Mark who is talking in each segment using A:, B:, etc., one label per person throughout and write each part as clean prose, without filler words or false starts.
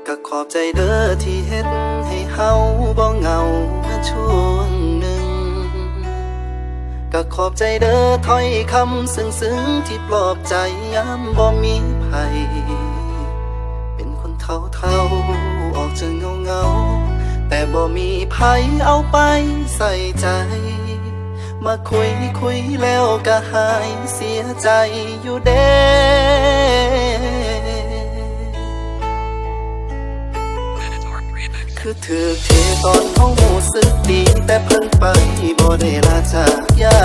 A: ก็ขอบใจเด้อที่เฮ็ดให้เฮาบ่เหงามาช่วงหนึ่งก็ขอบใจเด้อถ้อยคำซึ้งๆที่ปลอบใจยามบ่มีไผเป็นคนเฒ่าๆออกจะเงาแต่บ่มีไผเอาไปใส่ใจมาคุยแล้วก็หายเสียใจอยู่เด้คือถือเทตอนเฮารู้สึกดีแต่เพิ่งไปบ่ได้ลาจากยา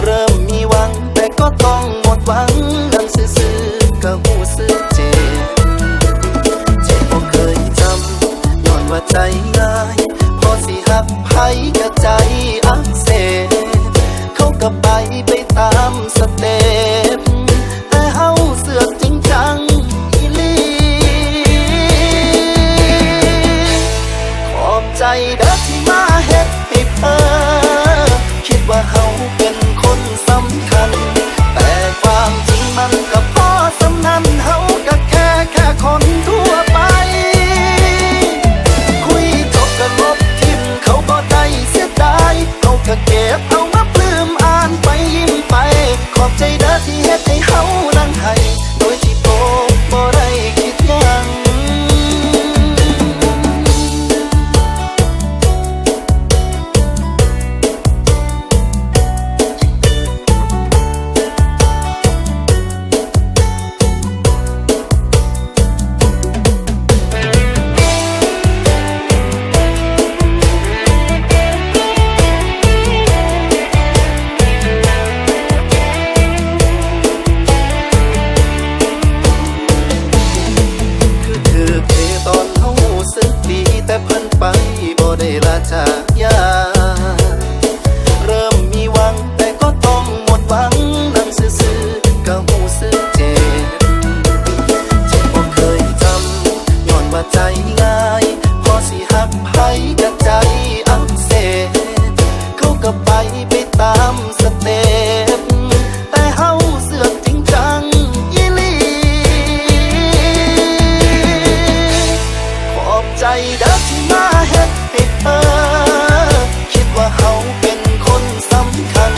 A: เริ่มมีหวังแต่ก็ต้องหมดหวังนั่งซื่อๆก็รู้สึกเจ็บบ่เคยจำย้อนว่าใจง่ายพอสิหักไผก็ใจอักเสบเขาก็ไปตามสเต็ปแต่เฮาเสือกจริงจังอีหลีขอบใจเด้อที่มาเฮ็ดให้เพ้อคิดว่าเฮาเป็นคนสำคัญแต่ความจริงมันก็พอสำนั้นเฮาก็แค่คนทั่วไปคุยจบก็ลบทิมเขาบ่ได้เสียดายเขาก็เก็บเอามาปลื้มอ่านไปยิ้มไปขอบใจเด้อที่เฮ็ดให้เฮานั่งให้โดยที่โตบ่ได้คิดหยังแต่เพิ่นไปบ่ได้ลาจากยาเริ่มมีหวังแต่ก็ต้องหมดหวังนั่งซื่อๆก็รู้สึกเจ็บบ่เคยจำย้อนว่าใจง่ายพอสิหักไผก็ใจอักเสบเขาก็ไปตามสเต็ปแต่เฮาเสือกจริงจังอีหลีขอบใจเด้อที่มาเฮ็ดให้เธอคิดว่าเฮาเป็นคนสำคัญ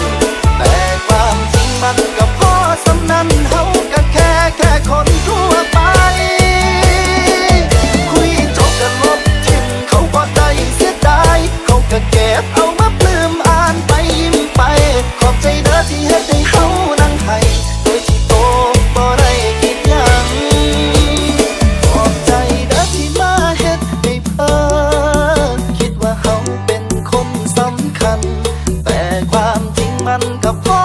A: แต่ความจริงมันก็พอสำนั้นเฮาก็แค่คนทั่วไปคุยจบก็ลบทิมเขาบ่ได้เสียดายเขาก็เก็บเอามาปลื้มอ่านไปยิ้มไปขอบใจเด้อที่เฮ็ดให้เฮานั่งให้โดยที่โตบ่ได้คิดหยังขอบใจเด้อที่มาเฮ็ดให้เพ้อคิดว่าเฮาเป็นคนสำคัญแต่ความจริงมันก็พอ